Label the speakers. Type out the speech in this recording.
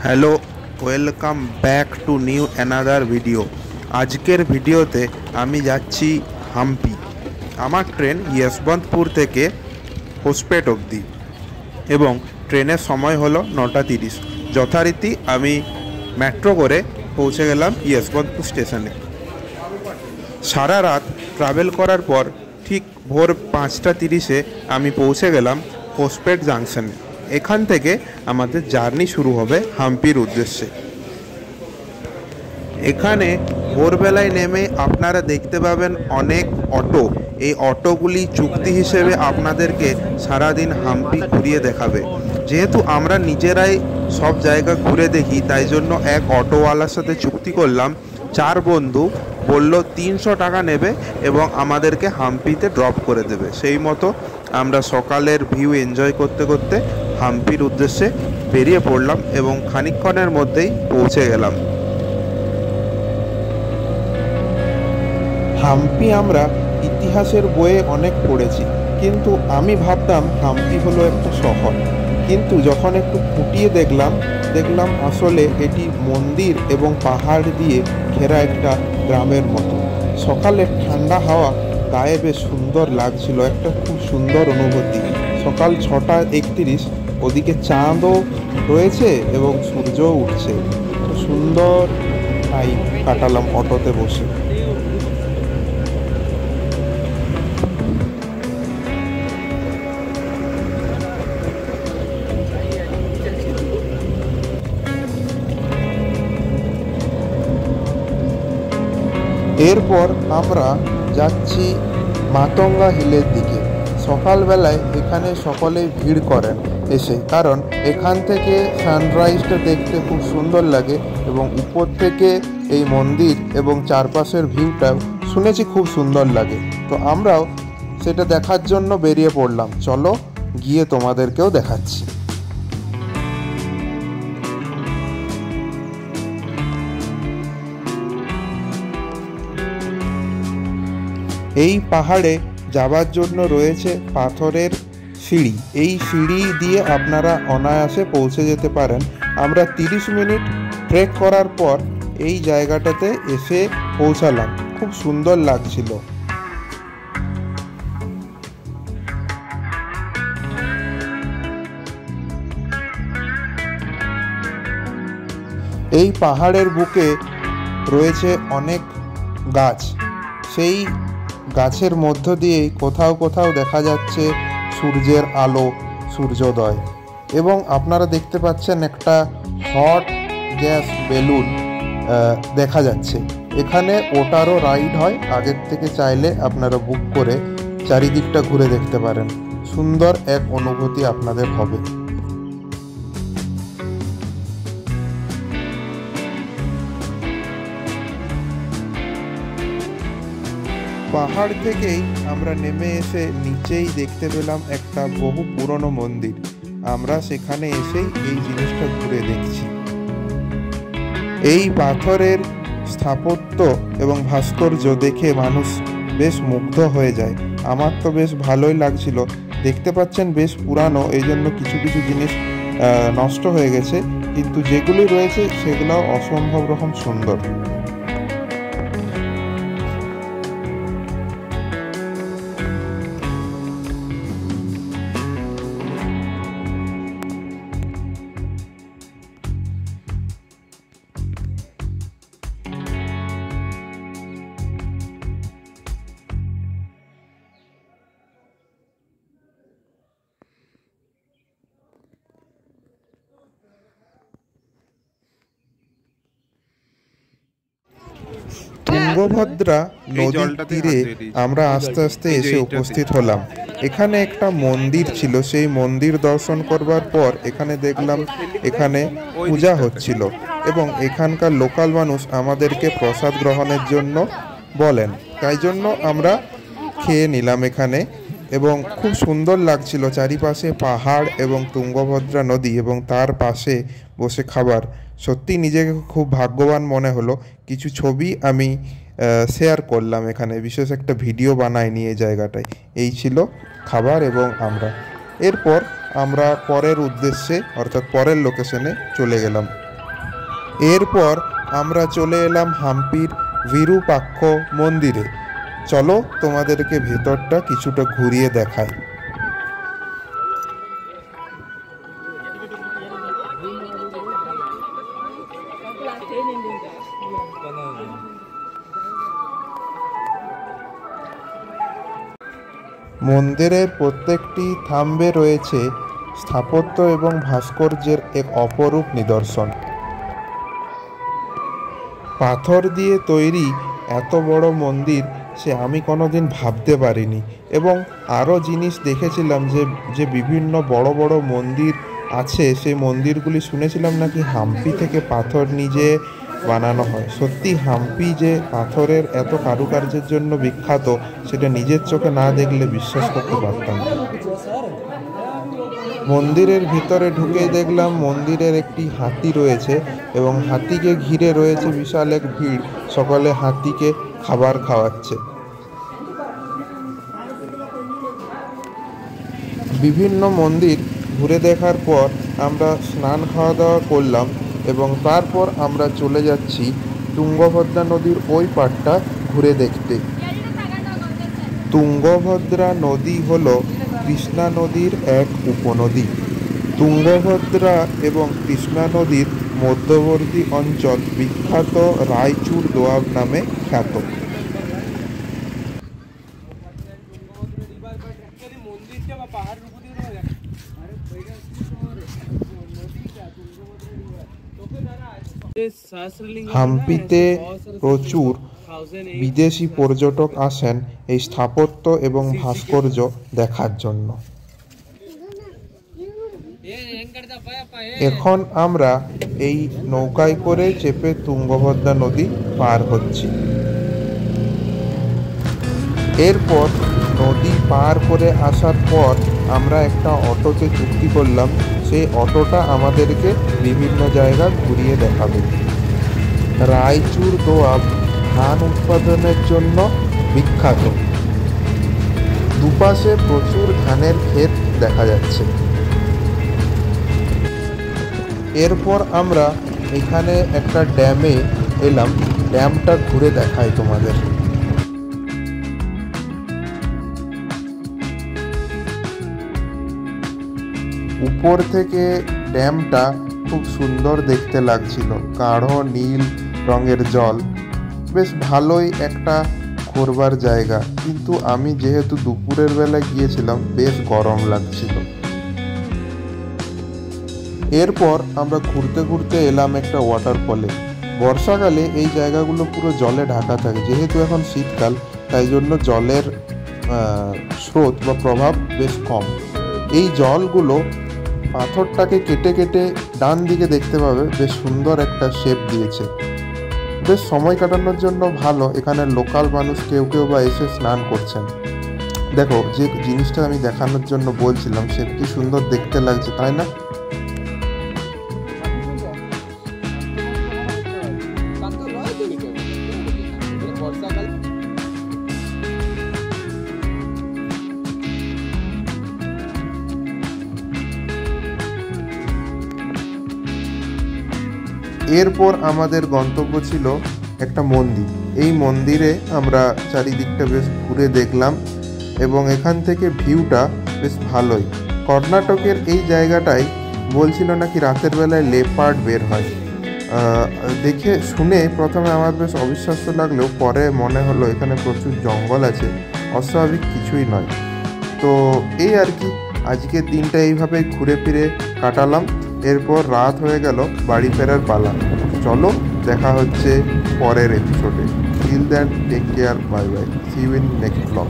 Speaker 1: Hello, welcome back to new another video. আজকের ভিডিওতে আমি যাচ্ছি হাম্পি। আমার ট্রেন ইয়শবন্তপুর থেকে হোসপেট অবধি এবং ট্রেনের সময় হলো 9:30। যথারীতি আমি মেট্রো করে পৌঁছে গেলাম ইয়শবন্তপুর স্টেশনে। সারা রাত ট্রাভেল করার পর ঠিক ভোর 5:30 আমি পৌঁছে গেলাম হোসপেট জাংশনে। এখান থেকে আমাদের জার্নি শুরু হবে হাম্পির উদ্দেশ্যে। এখানে ভোরবেলায় নেমে আপনারা দেখতে পাবেন অনেক অটো। এই অটোগুলি চুক্তি হিসেবে আপনাদেরকে সারাদিন হাম্পি ঘুরিয়ে দেখাবে। যেহেতু আমরা নিজেরাই সব জায়গা ঘুরে দেখি, তাই জন্য এক অটোওয়ালার সাথে চুক্তি করলাম। 4 বন্ধু বলল 300 টাকা নেবে এবং আমাদেরকে হাম্পিতে ড্রপ করে দেবে। সেই মতো আমরা সকালের ভিউ এনজয় করতে করতে হাম্পির উদ্দেশ্যে বেরিয়ে পড়লাম এবং খানিকক্ষণের মধ্যেই পৌঁছে গেলাম। হাম্পি আমরা ইতিহাসের বইয়ে অনেক পড়েছি, কিন্তু আমি ভাবতাম হাম্পি হলো একটা শহর। কিন্তু যখন একটু খুঁটিয়ে দেখলাম আসলে এটি মন্দির এবং পাহাড় দিয়ে ঘেরা একটা গ্রামের মতো। সকালে ঠান্ডা হাওয়া গায়ে বেশ সুন্দর লাগছিল, একটা খুব সুন্দর অনুভূতি। সকাল 6:31, ওদিকে চাঁদও রয়েছে এবং সূর্যও উঠছে। সুন্দর টাইম কাটালাম অটোতে বসে। এরপর আমরা যাচ্ছি মাতঙ্গা হিলের দিকে। সকালবেলায় এখানে সকলেই ভিড় করেন এসে, কারণ এখান থেকে সানরাইজটা দেখতে খুব সুন্দর লাগে এবং উপর থেকে এই মন্দির এবং চারপাশের ভিউটাও শুনেছি খুব সুন্দর লাগে। তো আমরাও সেটা দেখার জন্য বেরিয়ে পড়লাম। চলো গিয়ে তোমাদেরকেও দেখাচ্ছি। এই পাহাড়ে যাবার জন্য রয়েছে পাথরের সিঁড়ি। এই সিঁড়ি দিয়ে আপনারা অনায়াসে পৌঁছে যেতে পারেন। আমরা 30 মিনিট ট্রেক করার পর এই জায়গাটাতে এসে পৌঁছালাম। খুব সুন্দর লাগছিল। এই পাহাড়ের বুকে রয়েছে অনেক গাছ। সেই গাছের মধ্য দিয়েই কোথাও কোথাও দেখা যাচ্ছে সূর্যের আলো, সূর্যোদয়। এবং আপনারা দেখতে পাচ্ছেন একটা হট গ্যাস বেলুন দেখা যাচ্ছে। এখানে ওটারও রাইড হয়। আগের থেকে চাইলে আপনারা বুক করে চারিদিকটা ঘুরে দেখতে পারেন। সুন্দর এক অনুভূতি আপনাদের হবে। পাহাড় থেকেই আমরা নেমে এসে নিচেই দেখতে পেলাম একটা বহু পুরনো মন্দির। আমরা সেখানে এসেই এই জিনিসটা ঘুরে দেখছি। এই পাথরের স্থাপত্য এবং ভাস্কর্য দেখে মানুষ বেশ মুগ্ধ হয়ে যায়। আমার তো বেশ ভালোই লাগছিল। দেখতে পাচ্ছেন বেশ পুরানো, এই জন্য কিছু কিছু জিনিস নষ্ট হয়ে গেছে, কিন্তু যেগুলি রয়েছে সেগুলো অসম্ভব রকম সুন্দর। তুঙ্গভদ্রা নদীর তীরে আমরা আস্তে আস্তে এসে উপস্থিত হলাম। এখানে একটা মন্দির ছিল। সেই মন্দির দর্শন করবার পর এখানে দেখলাম এখানে পূজা হচ্ছিল এবং এখানকার লোকাল মানুষ আমাদেরকে প্রসাদ গ্রহণের জন্য বলেন। তাই জন্য আমরা খেয়ে নিলাম এখানে এবং খুব সুন্দর লাগছিল। চারিপাশে পাহাড় এবং তুঙ্গভদ্রা নদী এবং তার পাশে বসে খাবার, সত্যি নিজেকে খুব ভাগ্যবান মনে হলো। কিছু ছবি আমি শেয়ার করলাম এখানে, বিশেষ একটা ভিডিও বানাইনি এই জায়গাটায়। এই ছিল খাবার এবং এরপর আমরা পরের উদ্দেশ্যে অর্থাৎ পরের লোকেশনে চলে গেলাম। এরপর আমরা চলে এলাম হাম্পির বিরূপাক্ষ মন্দিরে। চলো তোমাদেরকে ভেতরটা কিছুটা ঘুরিয়ে দেখাই। মন্দিরের প্রত্যেকটি থাম্বে রয়েছে স্থাপত্য এবং ভাস্কর্যের এক অপরূপ নিদর্শন। পাথর দিয়ে তৈরি এত বড় মন্দির সে আমি কোনোদিন ভাবতে পারিনি। এবং আরও জিনিস দেখেছিলাম যে বিভিন্ন বড় বড় মন্দির আছে, সেই মন্দিরগুলি শুনেছিলাম নাকি হাম্পি থেকে পাথর নিজে বানানো হয়। সত্যি হাম্পি যে পাথরের এত কারুকার্যের জন্য বিখ্যাত সেটা নিজের চোখে না দেখলে বিশ্বাস করতে পারতাম না। মন্দিরের ভিতরে ঢুকে দেখলাম মন্দিরের একটি হাতি রয়েছে এবং হাতিকে ঘিরে রয়েছে বিশাল এক ভিড়, সকলে হাতিকে খাবার খাওয়াচ্ছে। বিভিন্ন মন্দির ঘুরে দেখার পর আমরা স্নান খাওয়া দাওয়া করলাম এবং তারপর আমরা চলে যাচ্ছি তুঙ্গভদ্রা নদীর ওই পাড়টা ঘুরে দেখতে। তুঙ্গভদ্রা নদী হল কৃষ্ণা নদীর এক উপনদী। তুঙ্গভদ্রা এবং কৃষ্ণা নদীর মধ্যবর্তী অঞ্চল বিখ্যাত রায়চুর দোয়াব নামে খ্যাত। হাম্পিতে প্রচুর বিদেশি পর্যটক আসেন এই স্থাপত্য এবং ভাস্কর্য দেখার জন্য। এখন আমরা এই নৌকায় করে চেপে তুঙ্গভদ্রা নদী পার হচ্ছি। এরপর নদী পার করে আসার পর আমরা একটা অটোতে চুক্তি করলাম, সেই অটোটা আমাদেরকে বিভিন্ন জায়গা ঘুরিয়ে দেখাবে। রায়চুর দোয়াব ধান উৎপাদনের জন্য বিখ্যাত। দুপাশে প্রচুর ধানের ক্ষেত দেখা যাচ্ছে। এরপর আমরা এখানে একটা ড্যামে এলাম, ড্যামটা ঘুরে দেখাই তোমাদের। উপর থেকে ড্যামটা খুব সুন্দর দেখতে লাগছিল, গাঢ় নীল রঙের জল, বেশ ভালোই একটা ঘোরবার জায়গা। কিন্তু আমি যেহেতু দুপুরের বেলা গিয়েছিলাম বেশ গরম লাগছিল। এরপর আমরা ঘুরতে ঘুরতে এলাম একটা ওয়াটারফলে। বর্ষাকালে এই জায়গাগুলো পুরো জলে ঢাকা থাকে, যেহেতু এখন শীতকাল তাই জন্য জলের স্রোত বা প্রভাব বেশ কম। এই জলগুলো পাথরটাকে কেটে কেটে ডান দিকে দেখতে পাবে বেশ সুন্দর একটা শেপ দিয়েছে। বেশ সময় কাটানোর জন্য ভালো। এখানে লোকাল মানুষ কেউ কেউ বা এসে স্নান করছেন। দেখো, যে জিনিসটা আমি দেখানোর জন্য বলছিলাম সে কি সুন্দর দেখতে লাগছে, তাই না? এরপর আমাদের গন্তব্য ছিল একটা মন্দির। এই মন্দিরে আমরা চারিদিকটা বেশ ঘুরে দেখলাম এবং এখান থেকে ভিউটা বেশ ভালোই। কর্ণাটকের এই জায়গাটায় বলছিল নাকি রাতের বেলায় লেপার্ড বের হয়। দেখে শুনে প্রথমে আমার বেশ অবিশ্বাস্য লাগলেও পরে মনে হলো এখানে প্রচুর জঙ্গল আছে, অস্বাভাবিক কিছুই নয়। তো এই আর কি, আজকের দিনটা এইভাবে ঘুরে ফিরে কাটালাম। এরপর রাত হয়ে গেল, বাড়ি ফেরার পালা। চলো, দেখা হচ্ছে পরের এপিসোডে। Till then, take care, bye bye, see you in next blog.